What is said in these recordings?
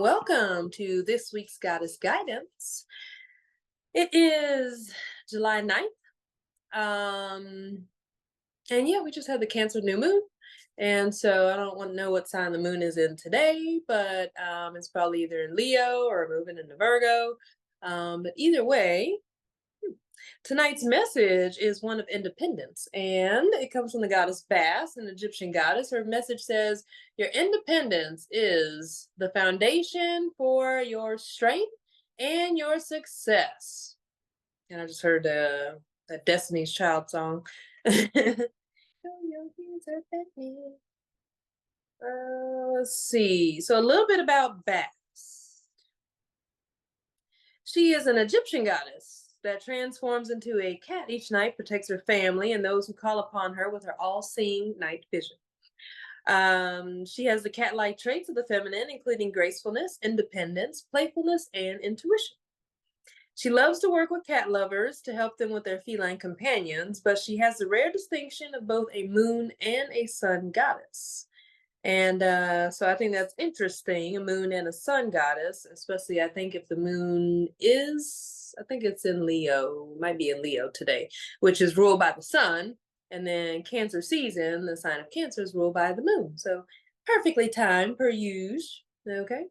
Welcome to this week's Goddess Guidance. It is July 9th. And yeah, we just had the Cancer new moon. And so I don't want to know what sign the moon is in today, but it's probably either in Leo or moving into Virgo. But either way, tonight's message is one of independence, and it comes from the goddess Bast, an Egyptian goddess. Her message says, your independence is the foundation for your strength and your success. And I just heard that Destiny's Child song. Let's see. So a little bit about Bast. She is an Egyptian goddess that transforms into a cat each night, protects her family and those who call upon her with her all-seeing night vision. She has the cat-like traits of the feminine, including gracefulness, independence, playfulness, and intuition. She loves to work with cat lovers to help them with their feline companions, but she has the rare distinction of both a moon and a sun goddess. And so I think that's interesting, a moon and a sun goddess, especially I think if the moon is, I think it's in Leo, might be in Leo today, which is ruled by the sun. And then Cancer season, the sign of Cancer is ruled by the moon. So perfectly timed per usual, okay?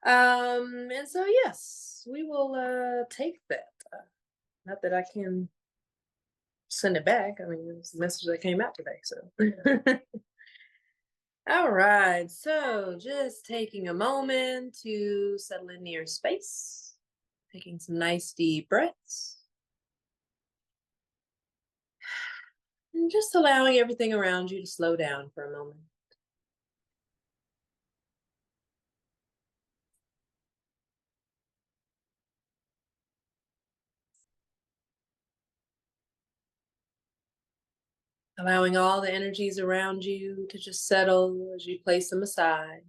And so yes, we will take that. Not that I can send it back. I mean, it's the message that came out today, so. All right, so just taking a moment to settle into your space, taking some nice deep breaths, and just allowing everything around you to slow down for a moment. Allowing all the energies around you to just settle as you place them aside.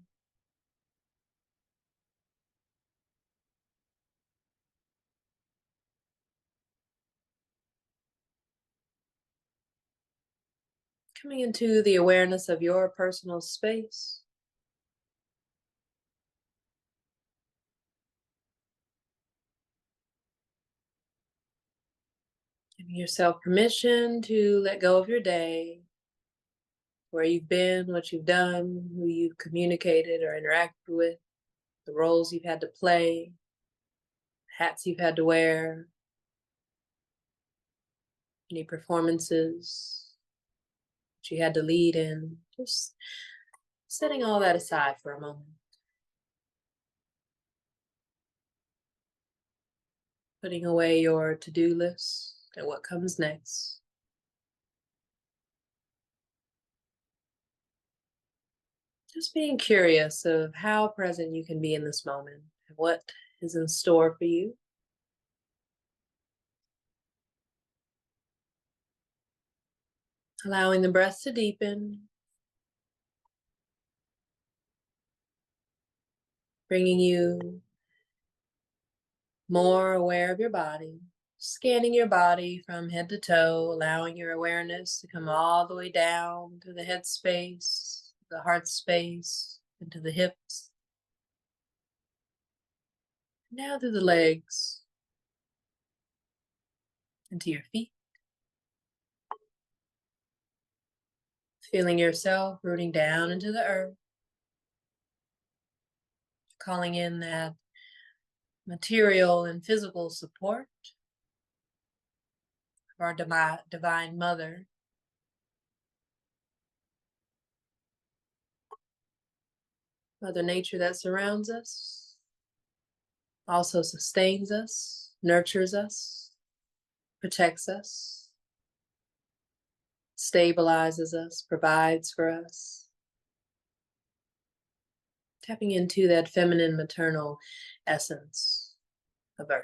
Coming into the awareness of your personal space. Giving yourself permission to let go of your day, where you've been, what you've done, who you've communicated or interacted with, the roles you've had to play, hats you've had to wear, any performances that you had to lead in, just setting all that aside for a moment. Putting away your to-do list and what comes next. Just being curious of how present you can be in this moment and what is in store for you. Allowing the breath to deepen. Bringing you more aware of your body. Scanning your body from head to toe, allowing your awareness to come all the way down to the head space, the heart space, into the hips. Now through the legs, into your feet. Feeling yourself rooting down into the earth. Calling in that material and physical support of our divine mother. Mother Nature that surrounds us, also sustains us, nurtures us, protects us, stabilizes us, provides for us. Tapping into that feminine maternal essence of Earth.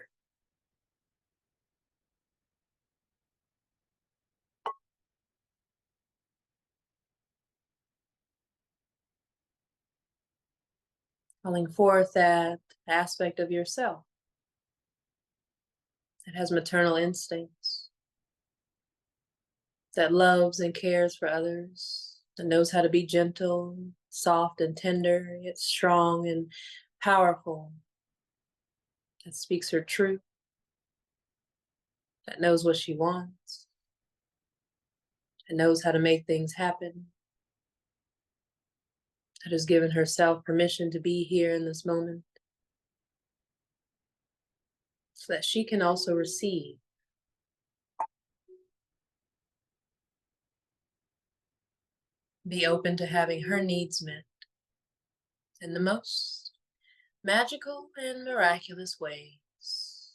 Calling forth that aspect of yourself that has maternal instincts, that loves and cares for others, that knows how to be gentle, soft and tender, yet strong and powerful, that speaks her truth, that knows what she wants, and knows how to make things happen, that has given herself permission to be here in this moment, so that she can also receive. Be open to having her needs met in the most magical and miraculous ways.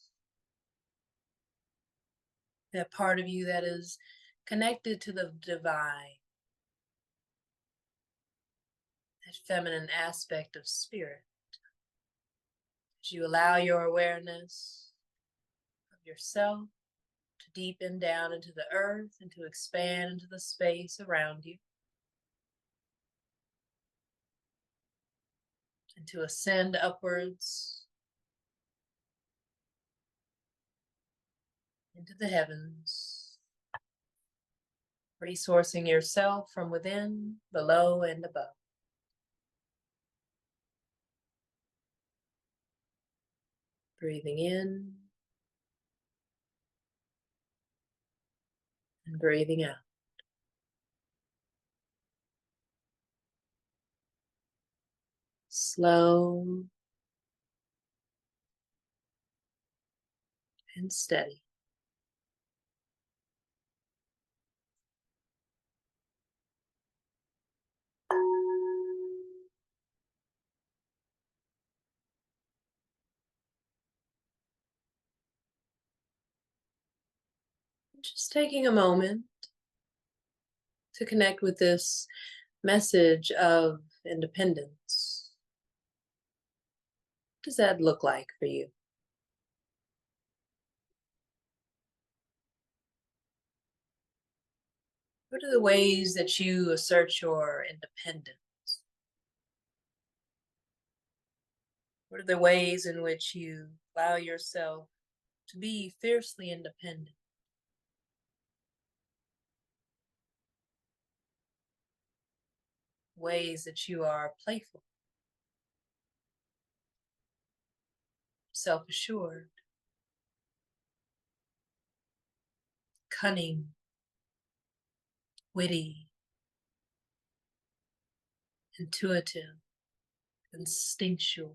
That part of you that is connected to the divine, that feminine aspect of spirit. As you allow your awareness of yourself to deepen down into the earth and to expand into the space around you, and to ascend upwards into the heavens, resourcing yourself from within, below, and above. Breathing in and breathing out. Slow and steady. Just taking a moment to connect with this message of independence. What does that look like for you? What are the ways that you assert your independence? What are the ways in which you allow yourself to be fiercely independent? Ways that you are playful, self-assured, cunning, witty, intuitive, instinctual.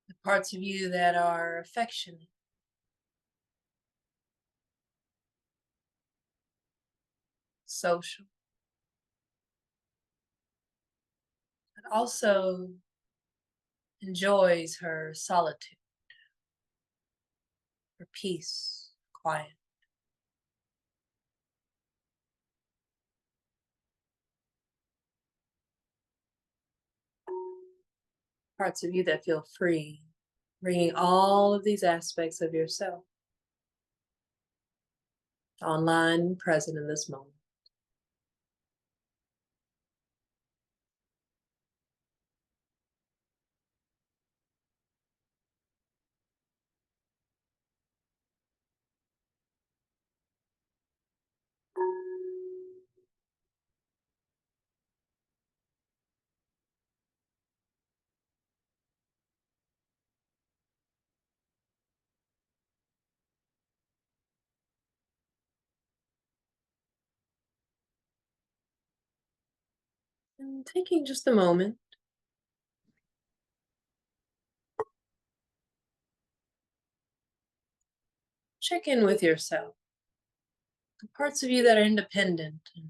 The parts of you that are affectionate, social, but also enjoys her solitude, her peace, quiet. Parts of you that feel free, bringing all of these aspects of yourself online and present in this moment. And taking just a moment check in with yourself. The parts of you that are independent and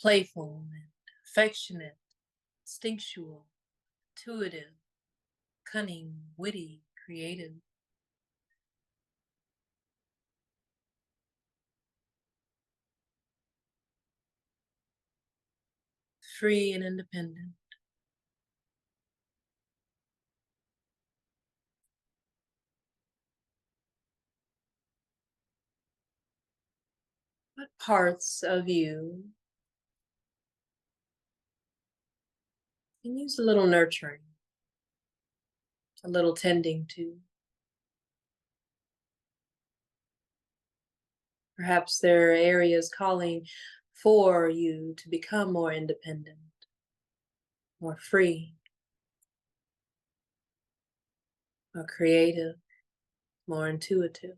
playful and affectionate, instinctual, intuitive, cunning, witty, creative. Free and independent. What parts of you can use a little nurturing, a little tending to? Perhaps there are areas calling for you to become more independent, more free, more creative, more intuitive.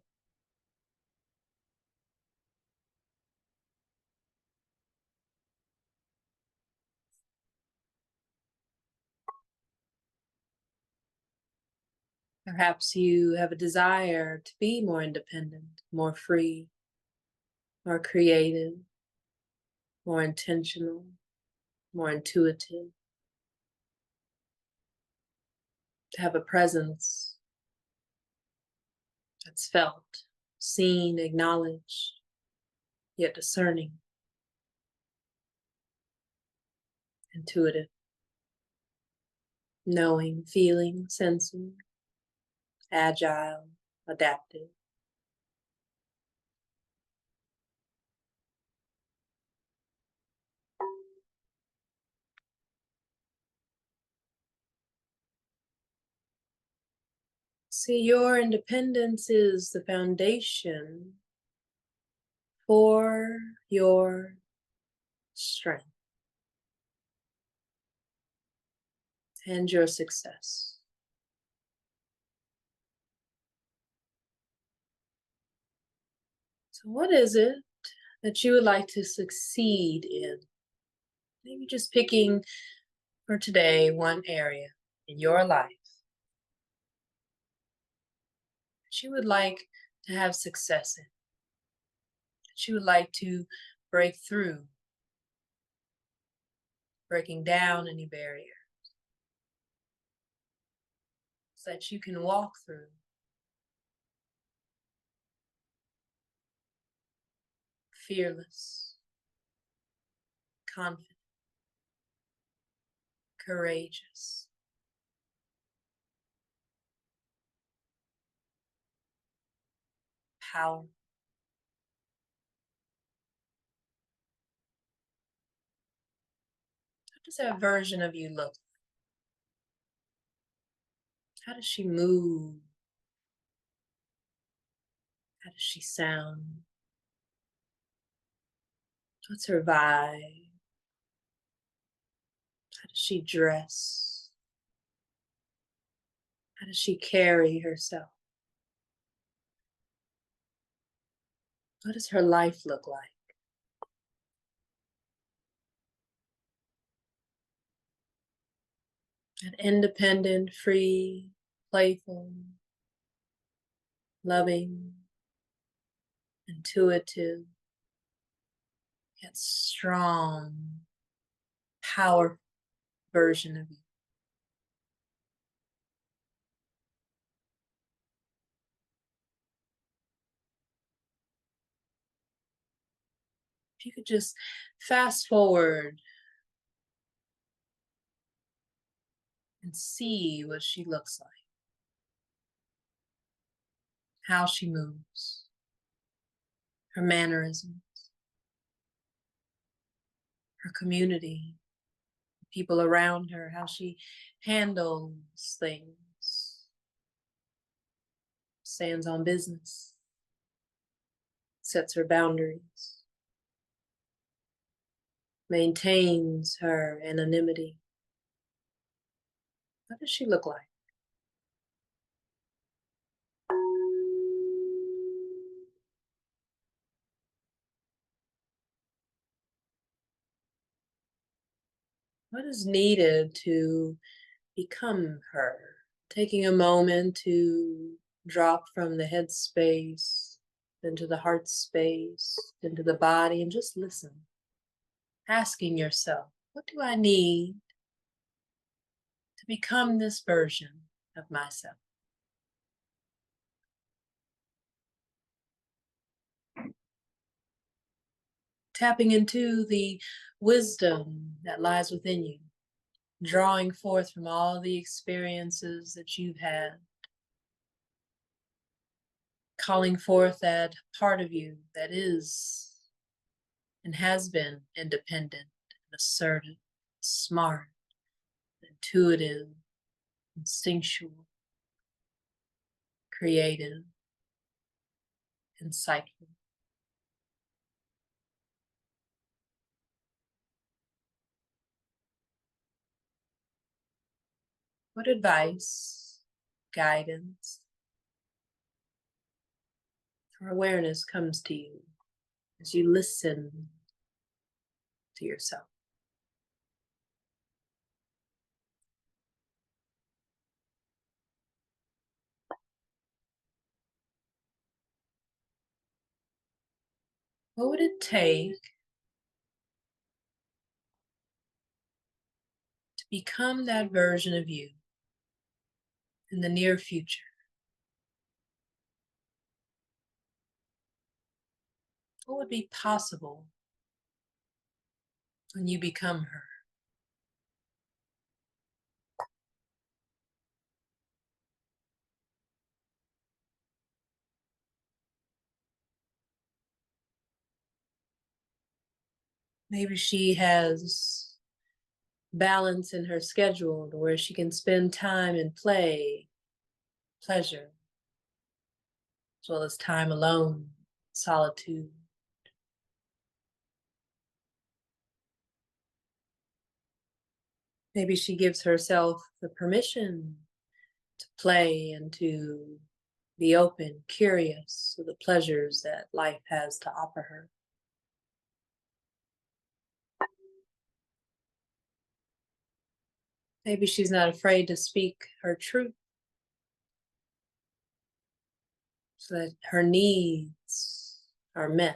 Perhaps you have a desire to be more independent, more free, more creative, more intentional, more intuitive, to have a presence that's felt, seen, acknowledged, yet discerning, intuitive, knowing, feeling, sensing, agile, adaptive. See, your independence is the foundation for your strength and your success. So what is it that you would like to succeed in? Maybe just picking for today one area in your life that you would like to have success in, that you would like to break through, breaking down any barrier, so that you can walk through fearless, confident, courageous, powerful. How does that version of you look? How does she move? How does she sound? What's her vibe? How does she dress? How does she carry herself? What does her life look like? An independent, free, playful, loving, intuitive, yet strong, powerful version of you. If you could just fast forward and see what she looks like, how she moves, her mannerisms, her community, people around her, how she handles things, stands on business, sets her boundaries, maintains her anonymity. What does she look like? What is needed to become her? Taking a moment to drop from the head space into the heart space, into the body, and just listen. Asking yourself, what do I need to become this version of myself? Tapping into the wisdom that lies within you, drawing forth from all the experiences that you've had, calling forth that part of you that is and has been independent, assertive, smart, intuitive, instinctual, creative, insightful. What advice, guidance, or awareness comes to you as you listen to yourself? What would it take to become that version of you in the near future? What would be possible when you become her? Maybe she has balance in her schedule where she can spend time in play, pleasure, as well as time alone, solitude. Maybe she gives herself the permission to play and to be open, curious of the pleasures that life has to offer her. Maybe she's not afraid to speak her truth so that her needs are met.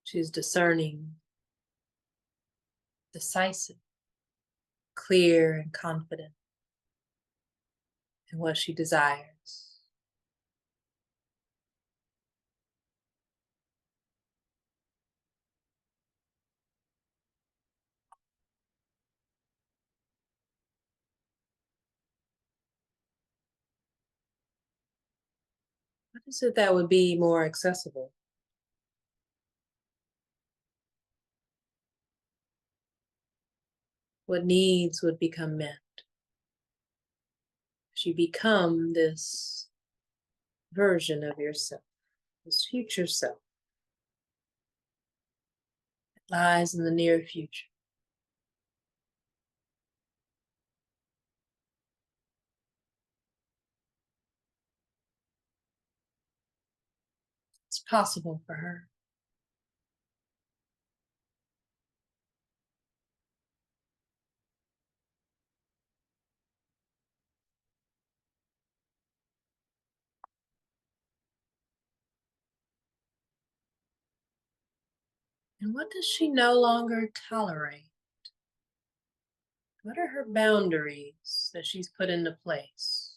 She's discerning, decisive, clear, and confident in what she desires. What is it that would be more accessible? What needs would become met? You become this version of yourself, this future self that lies in the near future. It's possible for her. And what does she no longer tolerate? What are her boundaries that she's put into place?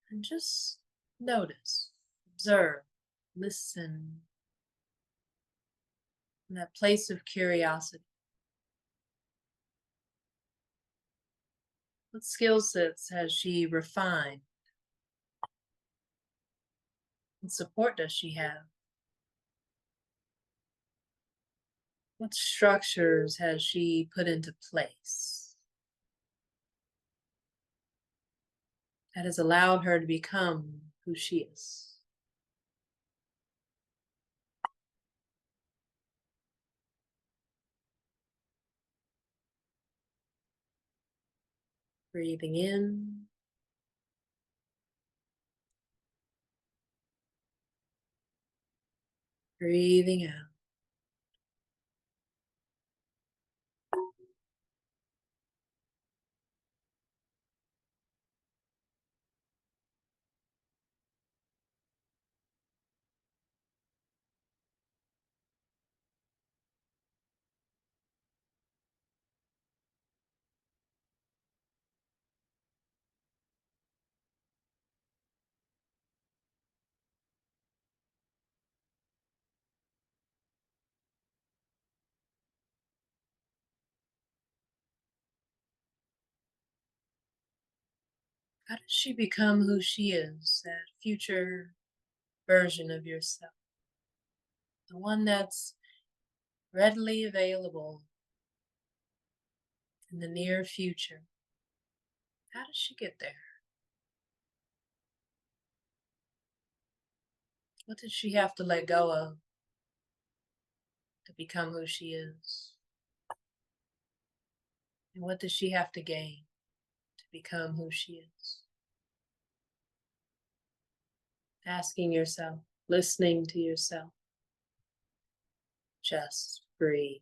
And just notice, observe, listen, in that place of curiosity. What skill sets has she refined? What support does she have? What structures has she put into place that has allowed her to become who she is? Breathing in, breathing out. How does she become who she is, that future version of yourself? The one that's readily available in the near future. How does she get there? What did she have to let go of? to become who she is? And what does she have to gain to become who she is? Asking yourself, listening to yourself. Just breathe.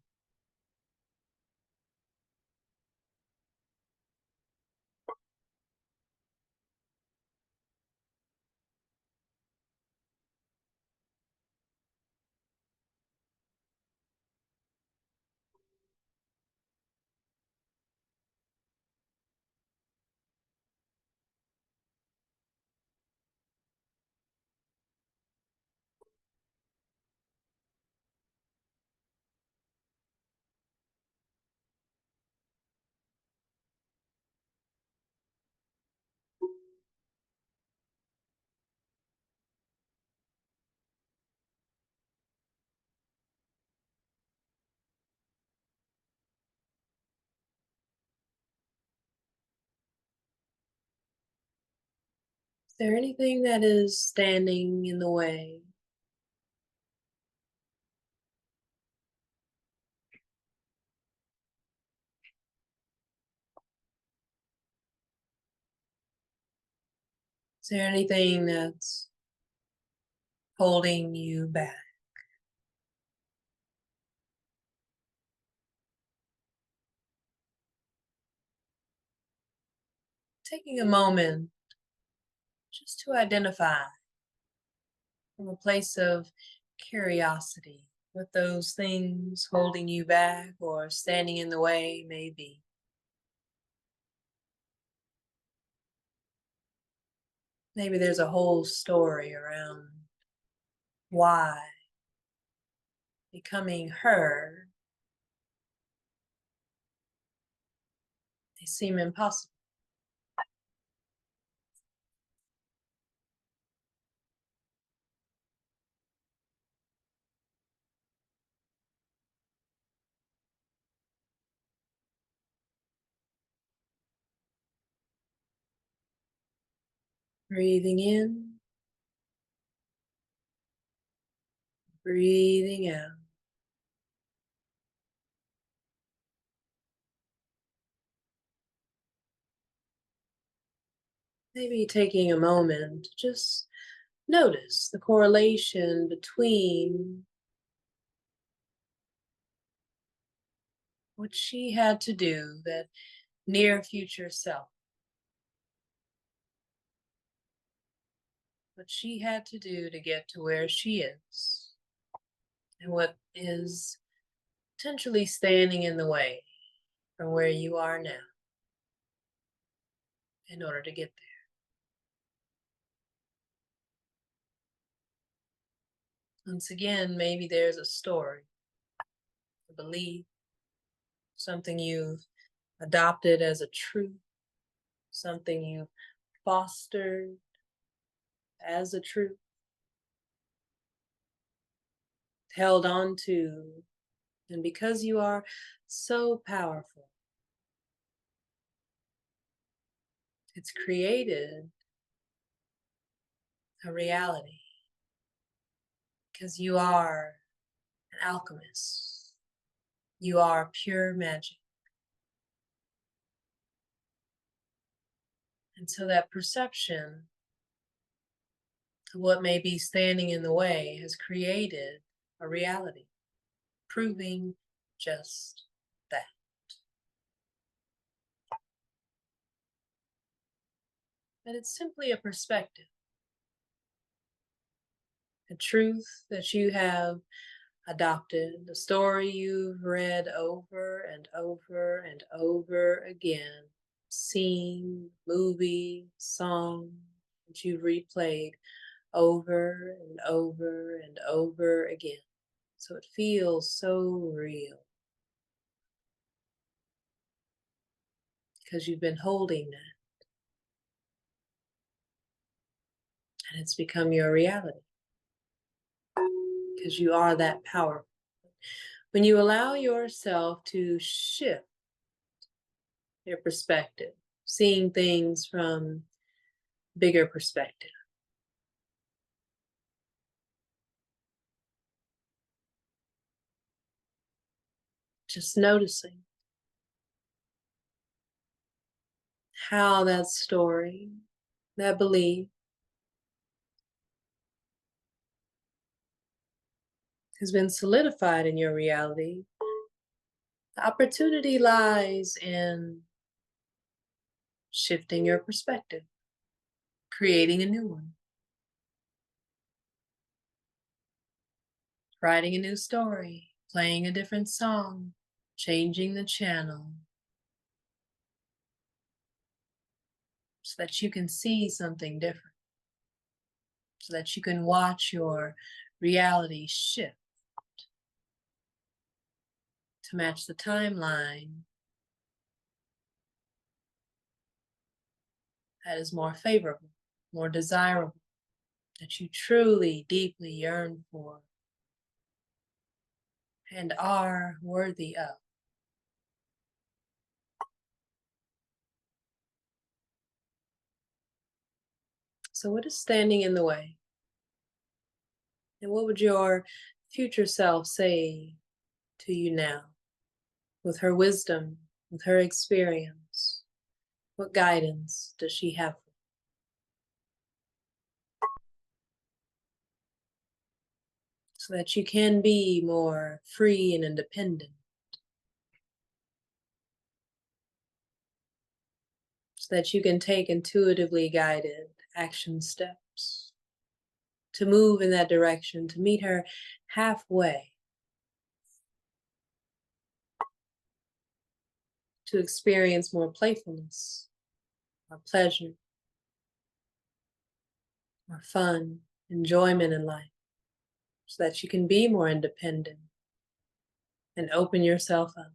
Is there anything that is standing in the way? Is there anything that's holding you back? Taking a moment just to identify from a place of curiosity what those things holding you back or standing in the way may be. Maybe there's a whole story around why becoming her may seem impossible. Breathing in, breathing out. Maybe taking a moment to just notice the correlation between what she had to do, that near future self, what she had to do to get to where she is, and what is potentially standing in the way from where you are now in order to get there. Once again, maybe there's a story, a belief, something you've adopted as a truth, something you've fostered as a truth, held on to, and because you are so powerful, it's created a reality because you are an alchemist. You are pure magic. And so that perception of what may be standing in the way has created a reality, proving just that. That it's simply a perspective, a truth that you have adopted, a story you've read over and over and over again, seen, movie, song that you've replayed over and over and over again. So it feels so real because you've been holding that and it's become your reality because you are that powerful. When you allow yourself to shift your perspective, seeing things from bigger perspective, Just noticing how that story, that belief, has been solidified in your reality. The opportunity lies in shifting your perspective, creating a new one, writing a new story, playing a different song, changing the channel, so that you can see something different, so that you can watch your reality shift to match the timeline that is more favorable, more desirable, that you truly, deeply yearn for and are worthy of. So what is standing in the way? And what would your future self say to you now? With her wisdom, with her experience, what guidance does she have? So that you can be more free and independent. So that you can take intuitively guided action steps to move in that direction, to meet her halfway, to experience more playfulness, more pleasure, more fun, enjoyment in life, so that you can be more independent and open yourself up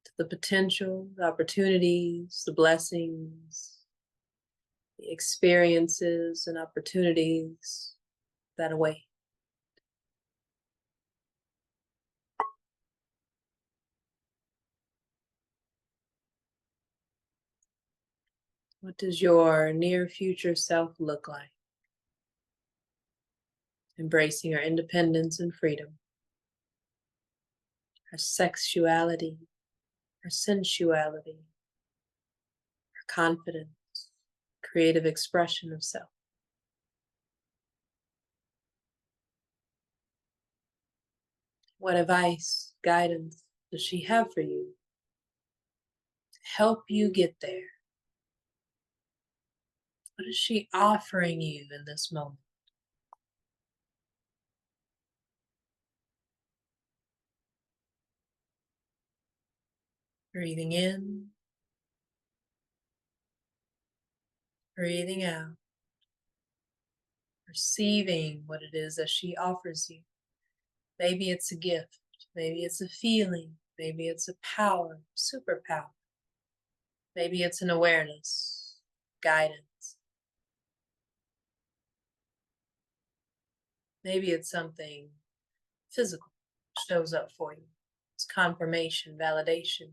to the potential, the opportunities, the blessings, the experiences and opportunities that await. What does your near future self look like? Embracing her independence and freedom, her sexuality, her sensuality, her confidence, creative expression of self. What advice, guidance does she have for you to help you get there? What is she offering you in this moment? Breathing in, breathing out, receiving what it is that she offers you. Maybe it's a gift, maybe it's a feeling, maybe it's a power, superpower. Maybe it's an awareness, guidance. Maybe it's something physical shows up for you. It's confirmation, validation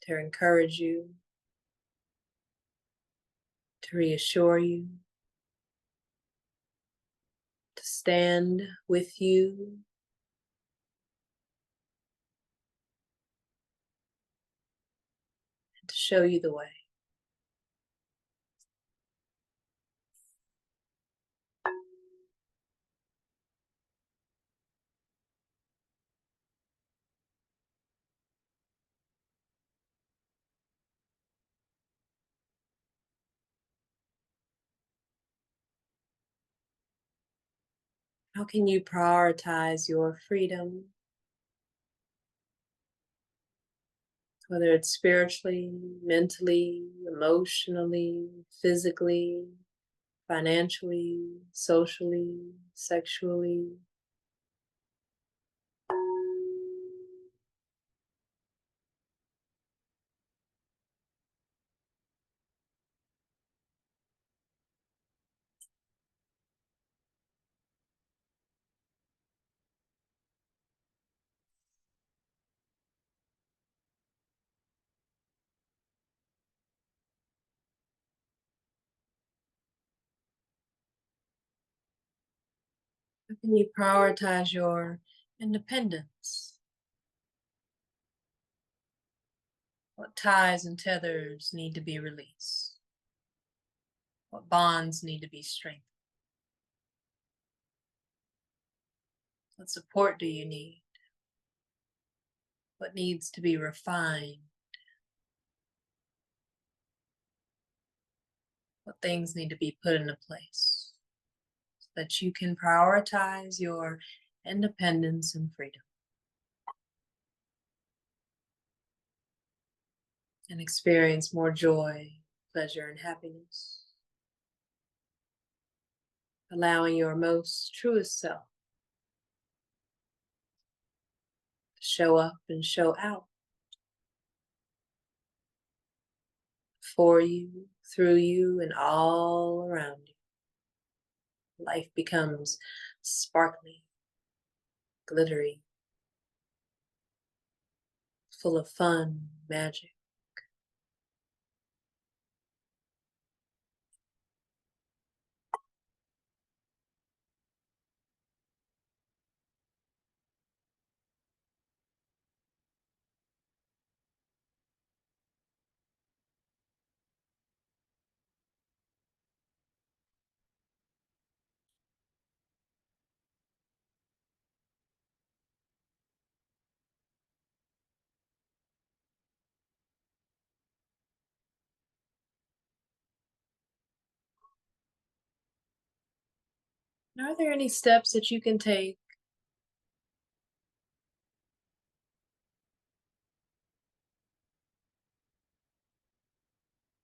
to encourage you, to reassure you, to stand with you, and to show you the way. How can you prioritize your freedom? Whether it's spiritually, mentally, emotionally, physically, financially, socially, sexually. How can you prioritize your Independence. What ties and tethers need to be released? What bonds need to be strengthened? What support do you need? What needs to be refined? What things need to be put into place so that you can prioritize your independence and freedom and experience more joy, pleasure, and happiness, allowing your most truest self to show up and show out for you, through you, and all around you. Life becomes sparkly, glittery, full of fun, magic. And are there any steps that you can take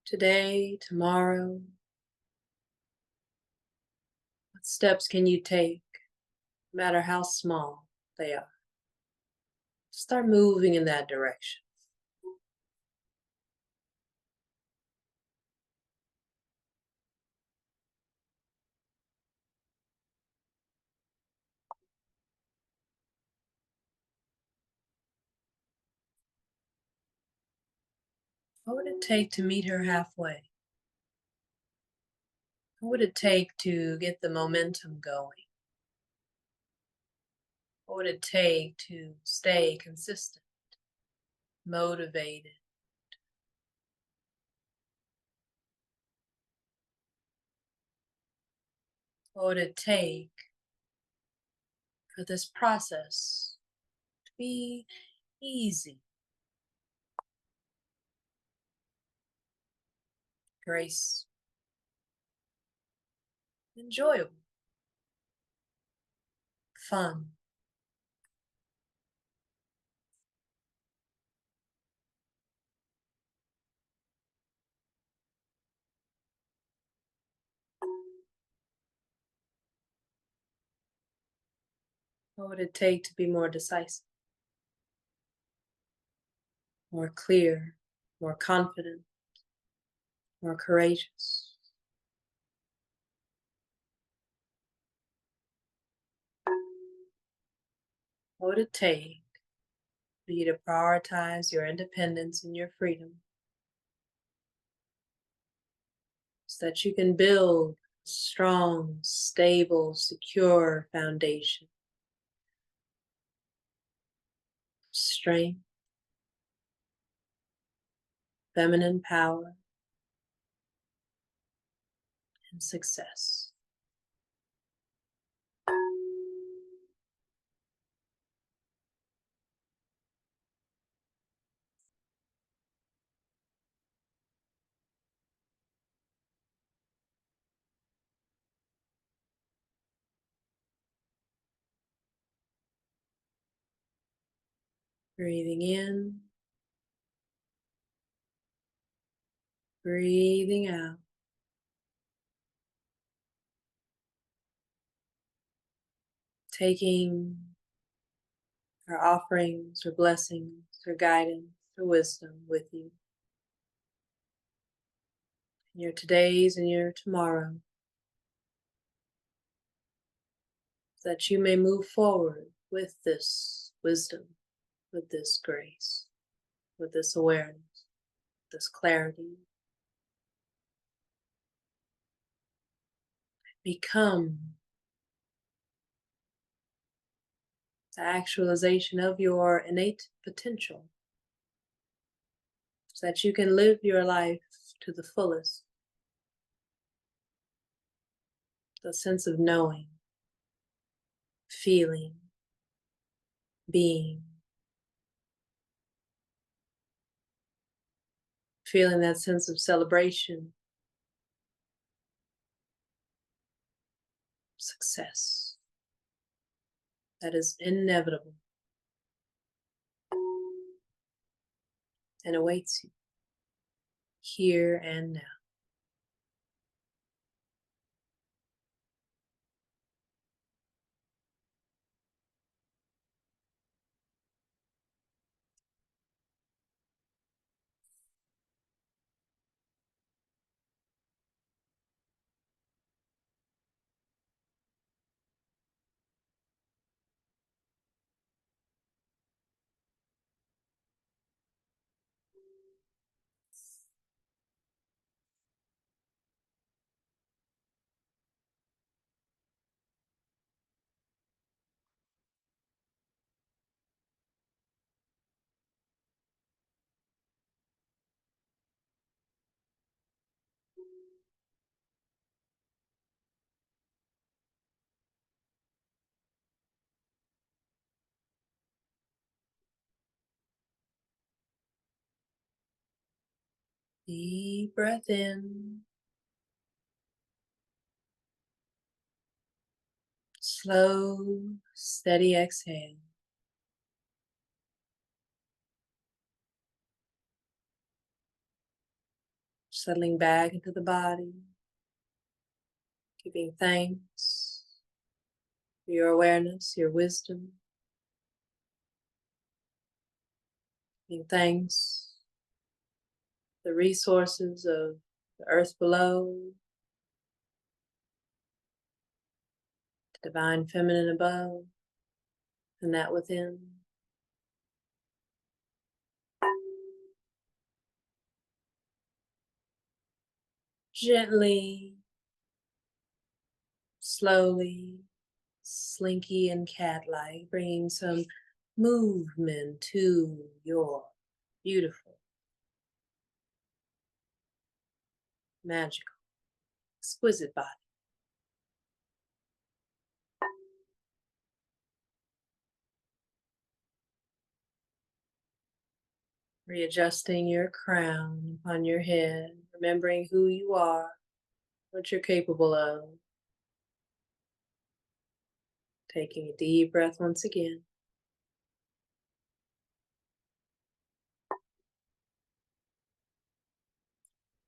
today, tomorrow? What steps can you take, no matter how small they are? Start moving in that direction. What would it take to meet her halfway? What would it take to get the momentum going? What would it take to stay consistent, motivated? What would it take for this process to be easy, grace, enjoyable, fun? What would it take to be more decisive, more clear, more confident, more courageous? What would it take for you to prioritize your independence and your freedom so that you can build a strong, stable, secure foundation, strength, feminine power, and success? Breathing in, breathing out. Taking her offerings, her blessings, her guidance, her wisdom with you in your todays and your tomorrow, so that you may move forward with this wisdom, with this grace, with this awareness, this clarity. Become the actualization of your innate potential, so that you can live your life to the fullest. The sense of knowing, feeling, being, feeling that sense of celebration, success that is inevitable and awaits you here and now. Deep breath in. Slow, steady exhale. Settling back into the body. Giving thanks for your awareness, your wisdom. Giving thanks for the resources of the earth below, the divine feminine above, and that within. Gently, slowly, slinky and cat-like, bringing some movement to your beautiful, magical, exquisite body. Readjusting your crown upon your head, remembering who you are, what you're capable of. Taking a deep breath once again.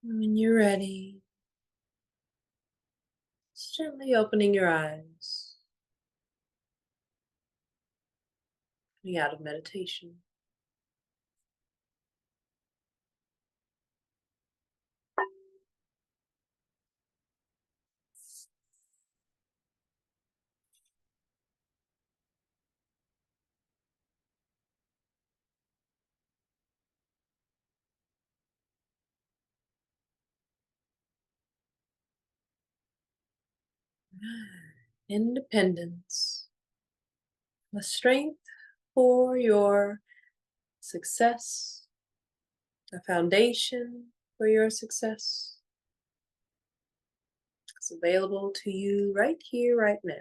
When you're ready, just gently opening your eyes, coming out of meditation. Independence, the strength for your success, a foundation for your success. It's available to you right here, right now.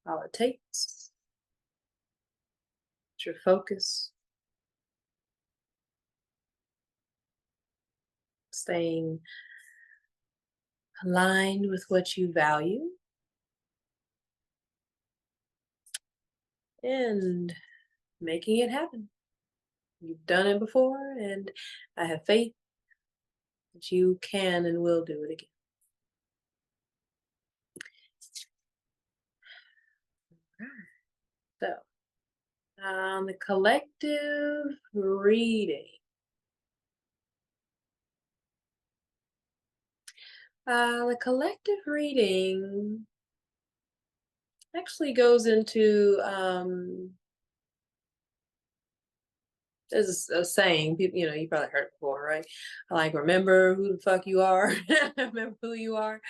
All it takes is your focus, staying aligned with what you value, and making it happen. You've done it before, and I have faith that you can and will do it again. So, the collective reading. The collective reading actually goes into, there's a saying, people, you probably heard it before, right? Like, remember who the fuck you are. Remember who you are.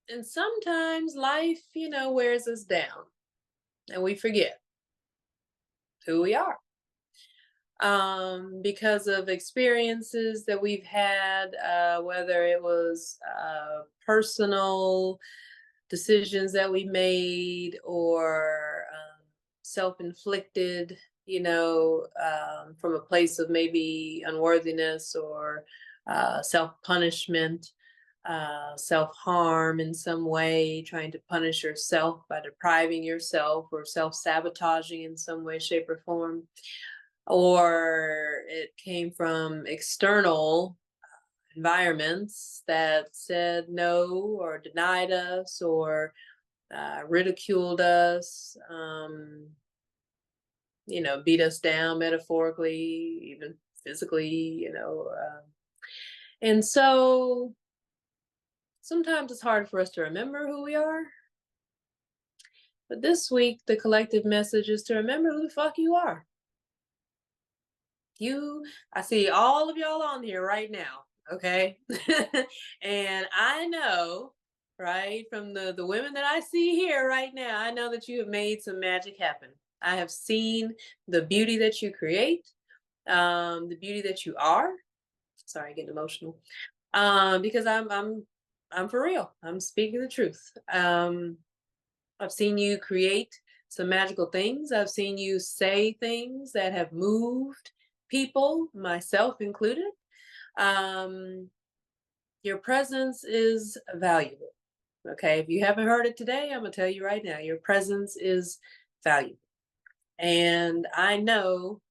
And sometimes life, wears us down and we forget who we are. Because of experiences that we've had, whether it was personal decisions that we made or self-inflicted, from a place of maybe unworthiness or self-punishment, self-harm in some way, trying to punish yourself by depriving yourself or self-sabotaging in some way, shape, or form, or it came from external environments that said no or denied us or ridiculed us, beat us down metaphorically, even physically. And so sometimes it's hard for us to remember who we are. But this week, the collective message is to remember who the fuck you are. I see all of y'all on here right now, okay? And I know, right, from the women that I see here right now, I know that you have made some magic happen. I have seen the beauty that you create, the beauty that you are. Sorry, getting emotional. Because I'm for real. I'm speaking the truth. I've seen you create some magical things. I've seen you say things that have moved people, myself included. Your presence is valuable. Okay, if you haven't heard it today, I'm gonna tell you right now, your presence is valuable. And I know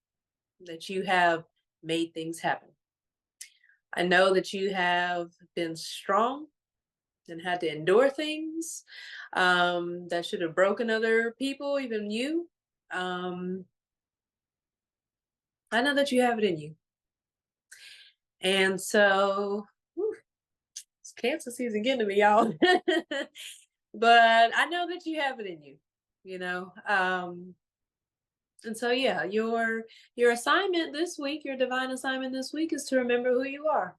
that you have made things happen. I know that you have been strong and had to endure things that should have broken other people, even you. I know that you have it in you. And so, it's cancer season getting to me, y'all. But I know that you have it in you. And so, yeah, your assignment this week, your divine assignment this week is to remember who you are.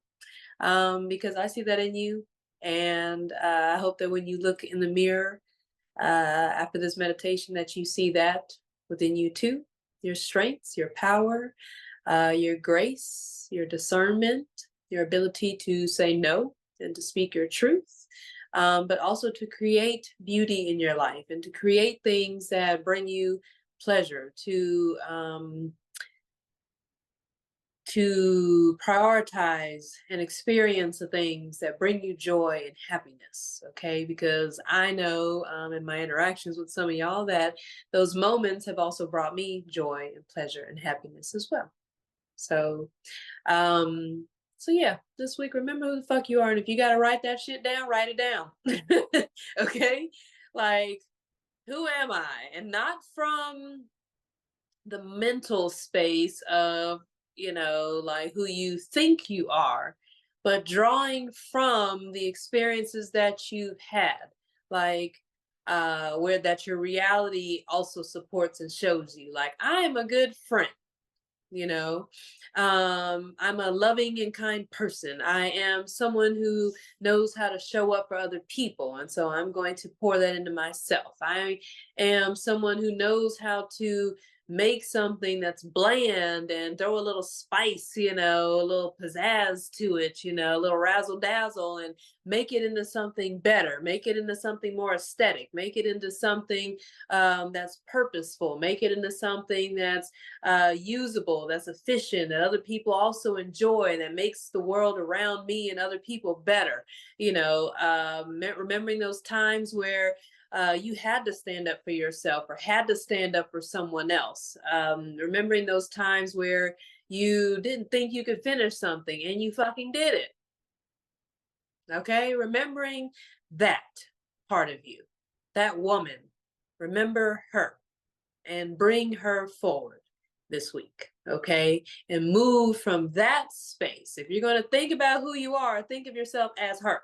Because I see that in you. And I hope that when you look in the mirror after this meditation, that you see that within you too. Your strengths, your power, your grace, your discernment, your ability to say no and to speak your truth, but also to create beauty in your life and to create things that bring you pleasure, to prioritize and experience the things that bring you joy and happiness, okay? Because I know in my interactions with some of y'all that those moments have also brought me joy and pleasure and happiness as well. So, so yeah, this week, remember who the fuck you are. And if you got to write that shit down, write it down. Okay? Like, who am I? And not from the mental space of, like who you think you are, but drawing from the experiences that you've had, like where that your reality also supports and shows you, like, I am a good friend. I'm a loving and kind person. I am someone who knows how to show up for other people, and so I'm going to pour that into myself. I am someone who knows how to make something that's bland and throw a little spice, a little pizzazz to it, a little razzle dazzle, and make it into something better, make it into something more aesthetic, make it into something that's purposeful, make it into something that's usable, that's efficient, that other people also enjoy, that makes the world around me and other people better. Remembering those times where you had to stand up for yourself or had to stand up for someone else. Remembering those times where you didn't think you could finish something and you fucking did it. Okay? Remembering that part of you, that woman, remember her and bring her forward this week. Okay? And move from that space. If you're going to think about who you are, think of yourself as her.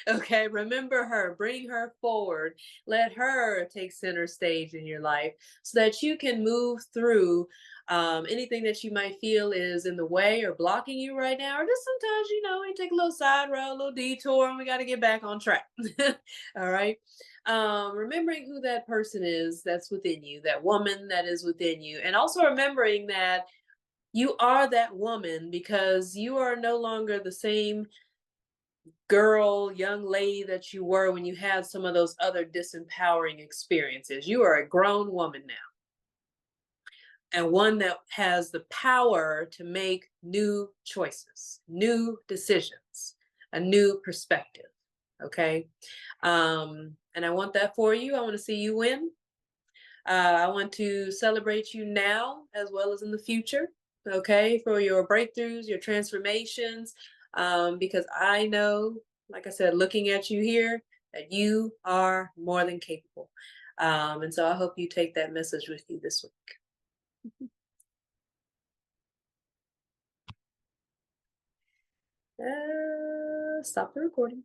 Okay, remember her, bring her forward, let her take center stage in your life so that you can move through anything that you might feel is in the way or blocking you right now. Or just sometimes, you take a little side road, a little detour, and we got to get back on track. All right. Remembering who that person is that's within you, that woman that is within you, and also remembering that you are that woman because you are no longer the same girl, young lady that you were when you had some of those other disempowering experiences. You are a grown woman now, and one that has the power to make new choices, new decisions, a new perspective. Okay. And I want that for you. I want to see you win. I want to celebrate you now as well as in the future, okay, for your breakthroughs, your transformations, because I know, like I said, looking at you here, that you are more than capable. And so I hope you take that message with you this week. Stop the recording.